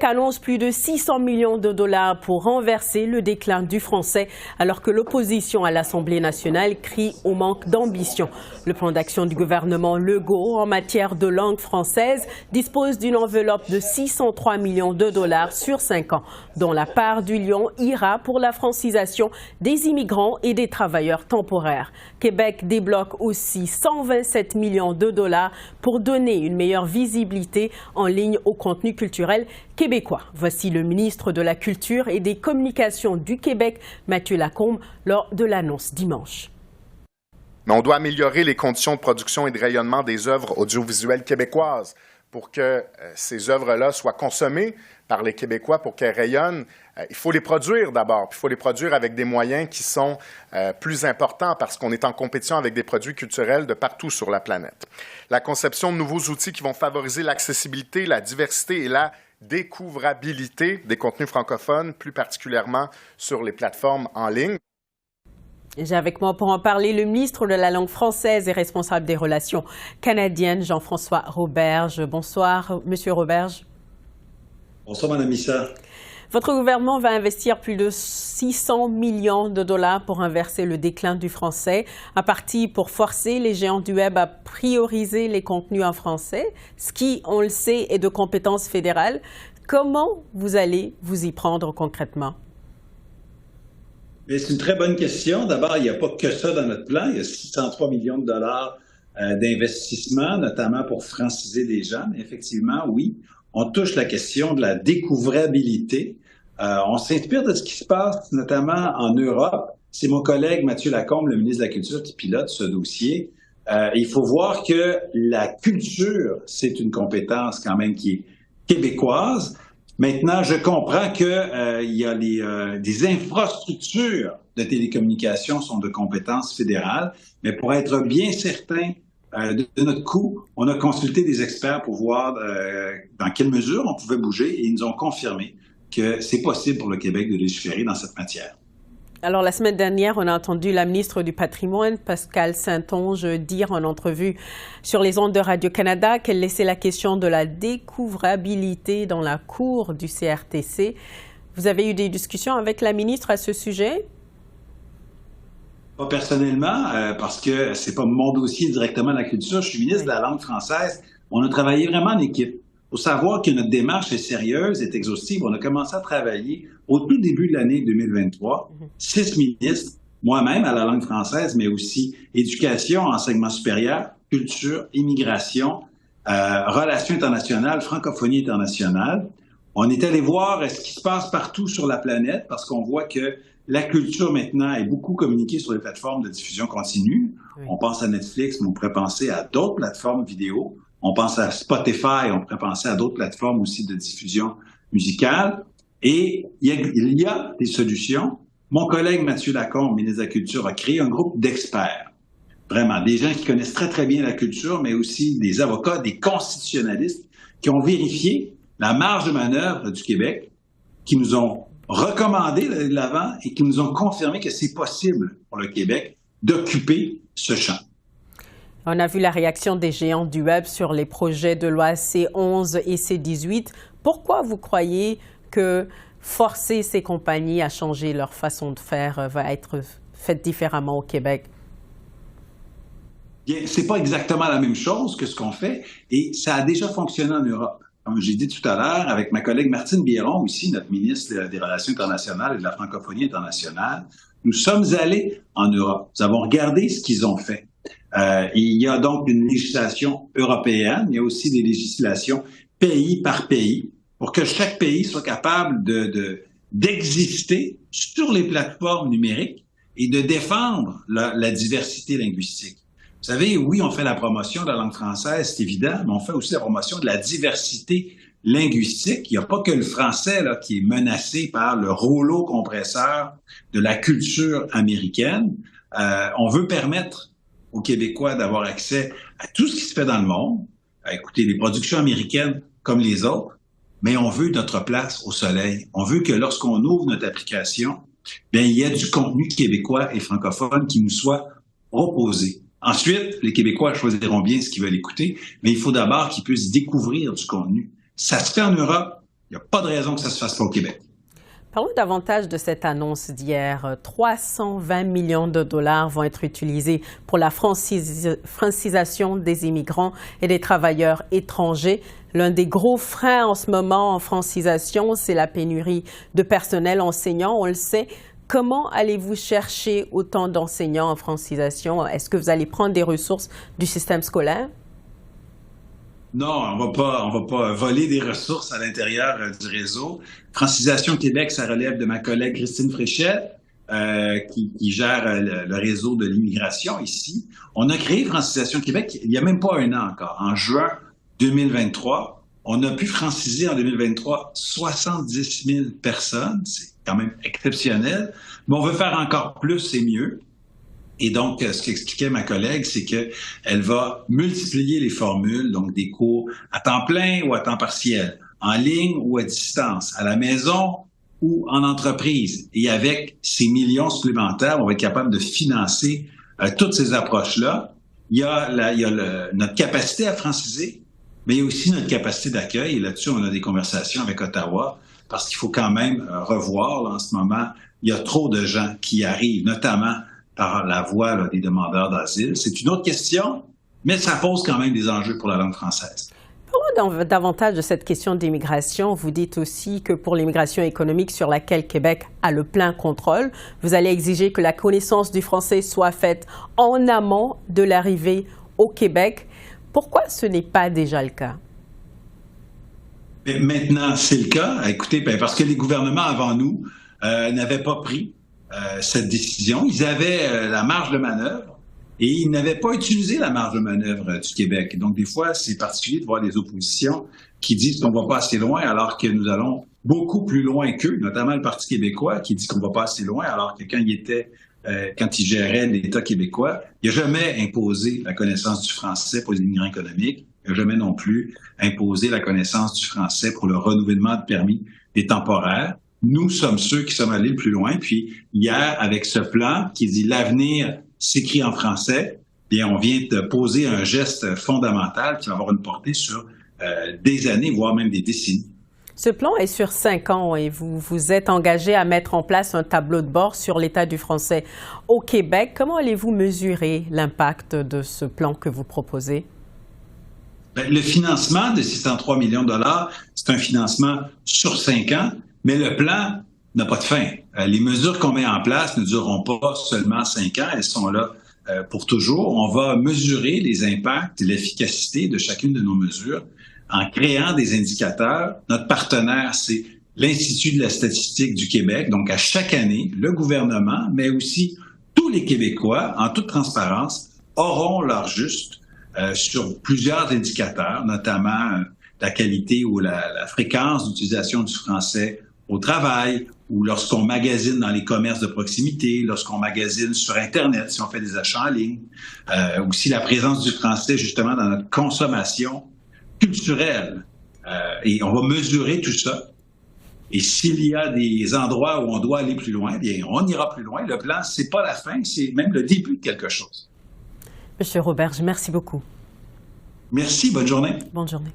Québec annonce plus de 600 millions de dollars pour renverser le déclin du français, alors que l'opposition à l'Assemblée nationale crie au manque d'ambition. Le plan d'action du gouvernement Legault en matière de langue française dispose d'une enveloppe de 603 millions de dollars sur 5 ans, dont la part du lion ira pour la francisation des immigrants et des travailleurs temporaires. Québec débloque aussi 127 millions de dollars pour donner une meilleure visibilité en ligne au contenu culturel québécois. Voici le ministre de la Culture et des Communications du Québec, Mathieu Lacombe, lors de l'annonce dimanche. Mais on doit améliorer les conditions de production et de rayonnement des œuvres audiovisuelles québécoises pour que ces œuvres-là soient consommées par les Québécois, pour qu'elles rayonnent. Il faut les produire d'abord, puis il faut les produire avec des moyens qui sont plus importants parce qu'on est en compétition avec des produits culturels de partout sur la planète. La conception de nouveaux outils qui vont favoriser l'accessibilité, la diversité et la découvrabilité des contenus francophones, plus particulièrement sur les plateformes en ligne. J'ai avec moi pour en parler le ministre de la langue française et responsable des relations canadiennes, Jean-François Roberge. Bonsoir, Monsieur Roberge. Bonsoir, Mme Issa. Votre gouvernement va investir plus de 600 millions de dollars pour inverser le déclin du français, un parti pour forcer les géants du web à prioriser les contenus en français, ce qui, on le sait, est de compétence fédérale. Comment vous allez vous y prendre concrètement? C'est une très bonne question. D'abord, il n'y a pas que ça dans notre plan. Il y a 603 millions de dollars d'investissement, notamment pour franciser des gens. Mais effectivement, oui, on touche la question de la découvrabilité. On s'inspire de ce qui se passe notamment en Europe. C'est mon collègue Mathieu Lacombe, le ministre de la Culture, qui pilote ce dossier. Il faut voir que la culture, c'est une compétence quand même qui est québécoise. Maintenant, je comprends que il y a des infrastructures de télécommunications sont de compétences fédérales, mais pour être bien certain de notre coup, on a consulté des experts pour voir dans quelle mesure on pouvait bouger et ils nous ont confirmé que c'est possible pour le Québec de légiférer dans cette matière. Alors, la semaine dernière, on a entendu la ministre du Patrimoine, Pascale Saint-Onge, dire en entrevue sur les ondes de Radio-Canada qu'elle laissait la question de la découvrabilité dans la cour du CRTC. Vous avez eu des discussions avec la ministre à ce sujet? Pas personnellement, parce que c'est pas mon dossier directement de la culture. Je suis ministre de la langue française. On a travaillé vraiment en équipe. Il faut savoir que notre démarche est sérieuse, est exhaustive. On a commencé à travailler au tout début de l'année 2023. 6 ministres, moi-même à la langue française, mais aussi éducation, enseignement supérieur, culture, immigration, relations internationales, francophonie internationale. On est allé voir ce qui se passe partout sur la planète parce qu'on voit que la culture maintenant est beaucoup communiquée sur les plateformes de diffusion continue. Oui. On pense à Netflix, mais on pourrait penser à d'autres plateformes vidéo. On pense à Spotify, on pourrait penser à d'autres plateformes aussi de diffusion musicale. Et il y a des solutions. Mon collègue Mathieu Lacombe, ministre de la Culture, a créé un groupe d'experts. Vraiment, des gens qui connaissent très, très bien la culture, mais aussi des avocats, des constitutionnalistes qui ont vérifié la marge de manœuvre du Québec, qui nous ont recommandé d'aller de l'avant et qui nous ont confirmé que c'est possible pour le Québec d'occuper ce champ. On a vu la réaction des géants du web sur les projets de loi C11 et C18. Pourquoi vous croyez que forcer ces compagnies à changer leur façon de faire va être fait différemment au Québec? Bien, c'est pas exactement la même chose que ce qu'on fait et ça a déjà fonctionné en Europe. Comme j'ai dit tout à l'heure, avec ma collègue Martine Biron, aussi notre ministre des Relations internationales et de la francophonie internationale, nous sommes allés en Europe. Nous avons regardé ce qu'ils ont fait. Il y a donc une législation européenne, il y a aussi des législations pays par pays pour que chaque pays soit capable d'exister sur les plateformes numériques et de défendre la diversité linguistique. Vous savez, oui, on fait la promotion de la langue française, c'est évident, mais on fait aussi la promotion de la diversité linguistique. Il n'y a pas que le français là, qui est menacé par le rouleau compresseur de la culture américaine. On veut permettre aux Québécois d'avoir accès à tout ce qui se fait dans le monde, à écouter les productions américaines comme les autres, mais on veut notre place au soleil. On veut que lorsqu'on ouvre notre application, bien, il y a du contenu québécois et francophone qui nous soit proposé. Ensuite, les Québécois choisiront bien ce qu'ils veulent écouter, mais il faut d'abord qu'ils puissent découvrir du contenu. Ça se fait en Europe. Il n'y a pas de raison que ça ne se fasse pas au Québec. Parlons davantage de cette annonce d'hier. 320 millions de dollars vont être utilisés pour la francisation des immigrants et des travailleurs étrangers. L'un des gros freins en ce moment en francisation, c'est la pénurie de personnel enseignant. On le sait. Comment allez-vous chercher autant d'enseignants en francisation? Est-ce que vous allez prendre des ressources du système scolaire? Non, on va pas voler des ressources à l'intérieur du réseau. Francisation Québec, ça relève de ma collègue Christine Fréchette, qui gère le réseau de l'immigration ici. On a créé Francisation Québec il n'y a même pas un an encore. En juin 2023, on a pu franciser en 2023 70 000 personnes. C'est quand même exceptionnel. Mais on veut faire encore plus et mieux. Et donc, ce qu'expliquait ma collègue, c'est qu'elle va multiplier les formules, donc des cours à temps plein ou à temps partiel, en ligne ou à distance, à la maison ou en entreprise. Et avec ces millions supplémentaires, on va être capable de financer toutes ces approches-là. Il y a notre capacité à franciser, mais il y a aussi notre capacité d'accueil. Et là-dessus, on a des conversations avec Ottawa, parce qu'il faut quand même revoir, là, en ce moment, il y a trop de gens qui arrivent, notamment par la voie des demandeurs d'asile. C'est une autre question, mais ça pose quand même des enjeux pour la langue française. Parlons davantage de cette question d'immigration. Vous dites aussi que pour l'immigration économique sur laquelle Québec a le plein contrôle, vous allez exiger que la connaissance du français soit faite en amont de l'arrivée au Québec. Pourquoi ce n'est pas déjà le cas? Mais maintenant, c'est le cas. Écoutez, parce que les gouvernements avant nous n'avaient pas pris cette décision. Ils avaient la marge de manœuvre et ils n'avaient pas utilisé la marge de manœuvre du Québec. Donc, des fois, c'est particulier de voir des oppositions qui disent qu'on ne va pas assez loin alors que nous allons beaucoup plus loin qu'eux, notamment le Parti québécois qui dit qu'on ne va pas assez loin alors que quand il gérait l'État québécois, il n'a jamais imposé la connaissance du français pour les immigrants économiques. Il n'a jamais non plus imposé la connaissance du français pour le renouvellement de permis des temporaires. Nous sommes ceux qui sommes allés le plus loin. Puis hier, avec ce plan qui dit « l'avenir s'écrit en français », bien, on vient de poser un geste fondamental qui va avoir une portée sur des années, voire même des décennies. Ce plan est sur 5 ans et vous vous êtes engagé à mettre en place un tableau de bord sur l'état du français au Québec. Comment allez-vous mesurer l'impact de ce plan que vous proposez? Le financement de 603 millions de dollars, c'est un financement sur 5 ans. Mais le plan n'a pas de fin. Les mesures qu'on met en place ne dureront pas seulement 5 ans, elles sont là pour toujours. On va mesurer les impacts et l'efficacité de chacune de nos mesures en créant des indicateurs. Notre partenaire, c'est l'Institut de la statistique du Québec. Donc, à chaque année, le gouvernement, mais aussi tous les Québécois, en toute transparence, auront leur juste sur plusieurs indicateurs, notamment la qualité ou la fréquence d'utilisation du français au travail, ou lorsqu'on magasine dans les commerces de proximité, lorsqu'on magasine sur Internet, si on fait des achats en ligne, aussi la présence du français justement dans notre consommation culturelle. Et on va mesurer tout ça. Et s'il y a des endroits où on doit aller plus loin, bien, on ira plus loin. Le plan, c'est pas la fin, c'est même le début de quelque chose. Monsieur Roberge, merci beaucoup. Merci, bonne journée. Bonne journée.